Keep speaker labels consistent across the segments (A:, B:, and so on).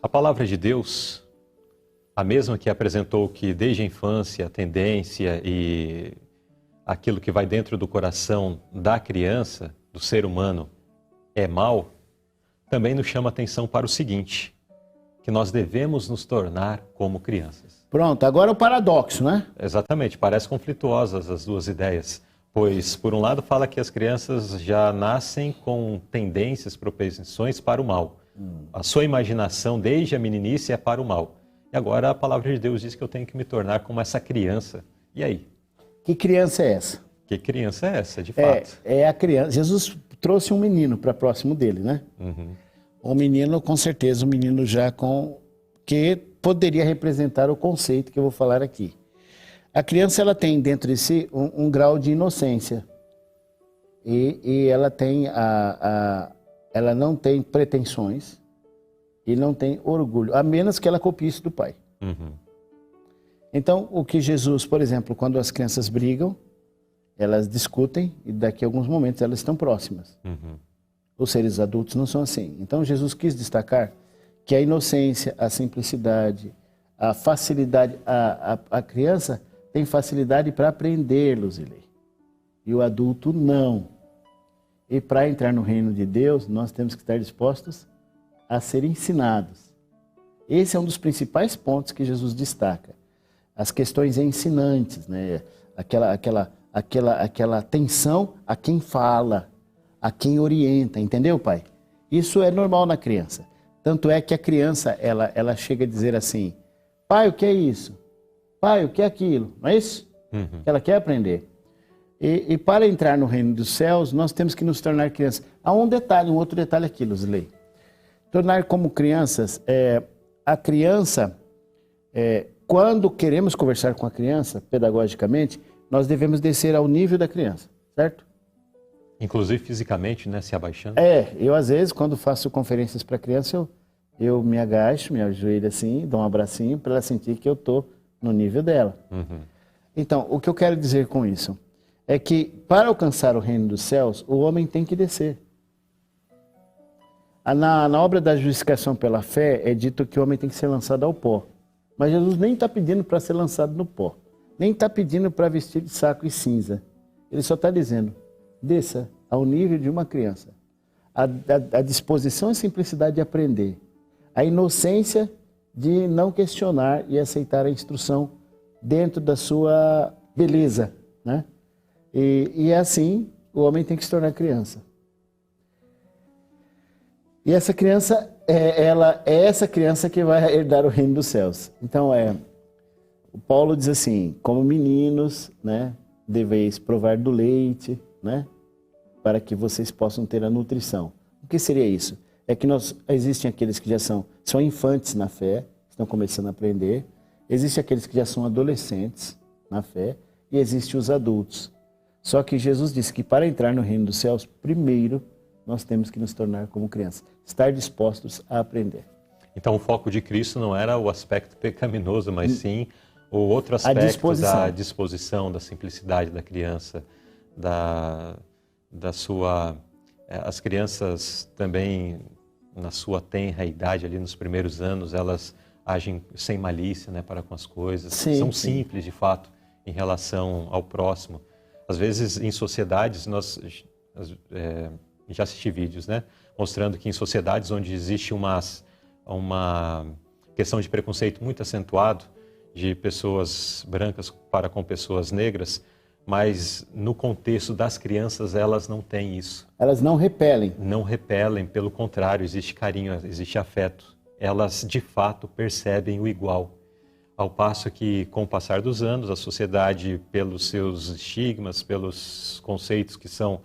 A: A palavra de Deus, a mesma que apresentou que desde a infância a tendência e aquilo que vai dentro do coração da criança, do ser humano, é mal, também nos chama atenção para o seguinte, que nós devemos nos tornar como crianças.
B: Pronto, agora o paradoxo, né?
A: Exatamente, parece conflituosas as duas ideias, pois, por um lado, fala que as crianças já nascem com tendências, propensões para o mal. A sua imaginação, desde a meninice, é para o mal. E agora a palavra de Deus diz que eu tenho que me tornar como essa criança. E aí?
B: Que criança é essa?
A: Que criança é essa, de fato?
B: É a criança. Jesus trouxe um menino para próximo dele, né? Um menino, com certeza, um menino já que poderia representar o conceito que eu vou falar aqui. A criança, ela tem dentro de si um grau de inocência. E ela tem ela não tem pretensões e não tem orgulho, a menos que ela copie isso do pai. Então, o que Jesus, por exemplo, quando as crianças brigam, elas discutem e daqui a alguns momentos elas estão próximas. Os seres adultos não são assim. Então, Jesus quis destacar que a inocência, a simplicidade, a facilidade, a criança tem facilidade para aprender, Luzilei, e o adulto não. E para entrar no reino de Deus, nós temos que estar dispostos a ser ensinados. Esse é um dos principais pontos que Jesus destaca. As questões ensinantes, né? Aquela atenção a quem fala, a quem orienta, entendeu, pai? Isso é normal na criança. Tanto é que a criança, ela chega a dizer assim, pai, o que é isso? Pai, o que é aquilo? Não é isso? Ela quer aprender. E para entrar no reino dos céus, nós temos que nos tornar crianças. Há um outro detalhe aqui, Luzilei. Tornar como crianças, a criança, quando queremos conversar com a criança, pedagogicamente, nós devemos descer ao nível da criança, certo?
A: Inclusive fisicamente, né, se abaixando.
B: Eu às vezes, quando faço conferências para criança, eu me agacho, me ajoelho assim, dou um abracinho para ela sentir que eu estou no nível dela. Então, o que eu quero dizer com isso? É que para alcançar o reino dos céus, o homem tem que descer. Na obra da justificação pela fé, é dito que o homem tem que ser lançado ao pó. Mas Jesus nem está pedindo para ser lançado no pó. Nem está pedindo para vestir de saco e cinza. Ele só está dizendo, desça ao nível de uma criança. A disposição e simplicidade de aprender. A inocência de não questionar e aceitar a instrução dentro da sua beleza, né? E assim, o homem tem que se tornar criança. E essa criança, é essa criança que vai herdar o reino dos céus. Então, o Paulo diz assim, como meninos, né, deveis provar do leite, né, para que vocês possam ter a nutrição. O que seria isso? É que existem aqueles que já são infantes na fé, estão começando a aprender, existem aqueles que já são adolescentes na fé, e existem os adultos. Só que Jesus disse que para entrar no reino dos céus, primeiro nós temos que nos tornar como crianças, estar dispostos a aprender.
A: Então o foco de Cristo não era o aspecto pecaminoso, mas sim o outro aspecto da disposição, da simplicidade da criança, da sua... As crianças também, na sua tenra idade, ali nos primeiros anos, elas agem sem malícia, né, para com as coisas, são simples de fato em relação ao próximo. Às vezes, em sociedades, nós já assisti vídeos, né, mostrando que em sociedades onde existe uma questão de preconceito muito acentuado, de pessoas brancas para com pessoas negras, mas no contexto das crianças elas não têm isso.
B: Elas não repelem.
A: Não repelem, pelo contrário, existe carinho, existe afeto. Elas, de fato, percebem o igual. Ao passo que, com o passar dos anos, a sociedade, pelos seus estigmas, pelos conceitos que são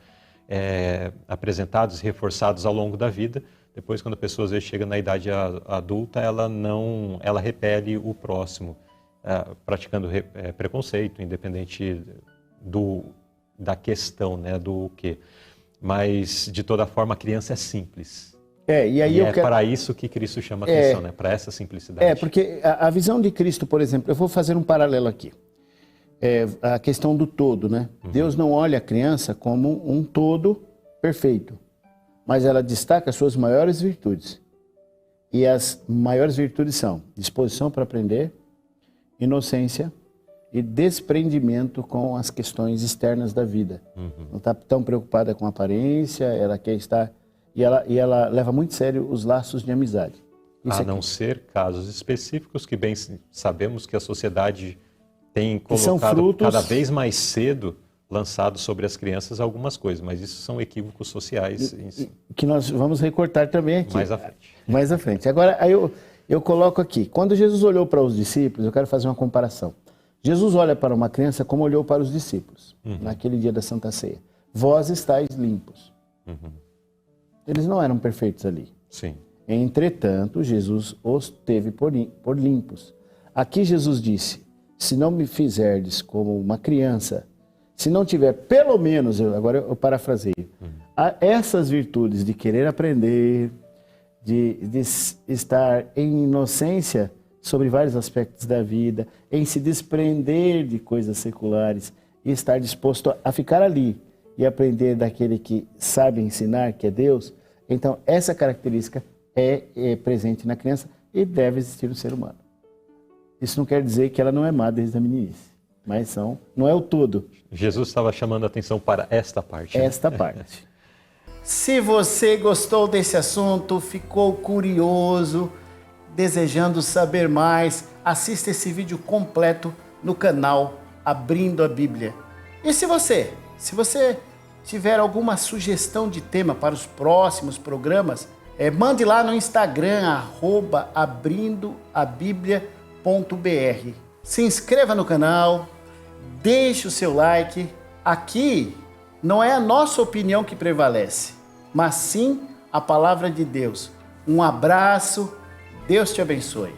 A: apresentados e reforçados ao longo da vida, depois, quando a pessoa às vezes chega na idade adulta, ela repele o próximo, praticando preconceito, independente da questão, né, do quê. Mas, de toda forma, a criança é simples.
B: E aí
A: para isso que Cristo chama a atenção, né? Para essa simplicidade.
B: Porque a visão de Cristo, por exemplo, eu vou fazer um paralelo aqui. A questão do todo, né? Deus não olha a criança como um todo perfeito, mas ela destaca as suas maiores virtudes. E as maiores virtudes são disposição para aprender, inocência e desprendimento com as questões externas da vida. Não está tão preocupada com a aparência, ela quer estar... E ela leva muito a sério os laços de amizade.
A: A não ser casos específicos que bem sabemos que a sociedade tem colocado cada vez mais cedo lançado sobre as crianças algumas coisas, mas isso são equívocos sociais.
B: Que nós vamos recortar também aqui.
A: Mais à frente.
B: Mais à frente. Agora, aí eu coloco aqui. Quando Jesus olhou para os discípulos, eu quero fazer uma comparação. Jesus olha para uma criança como olhou para os discípulos, naquele dia da Santa Ceia. Vós estáis limpos. Eles não eram perfeitos ali.
A: Sim.
B: Entretanto, Jesus os teve por limpos. Aqui Jesus disse, se não me fizerdes como uma criança, se não tiver pelo menos, agora eu parafraseio, essas virtudes de querer aprender, de estar em inocência sobre vários aspectos da vida, em se desprender de coisas seculares e estar disposto a ficar ali e aprender daquele que sabe ensinar, que é Deus, então essa característica é presente na criança e deve existir no ser humano. Isso não quer dizer que ela não é má desde a meninice, mas não é o todo.
A: Jesus estava chamando a atenção para esta parte.
B: Esta parte. Se você gostou desse assunto, ficou curioso, desejando saber mais, assista esse vídeo completo no canal Abrindo a Bíblia. E se você tiver alguma sugestão de tema para os próximos programas, mande lá no Instagram, @abrindoabiblia.br. Se inscreva no canal, deixe o seu like. Aqui não é a nossa opinião que prevalece, mas sim a palavra de Deus. Um abraço, Deus te abençoe.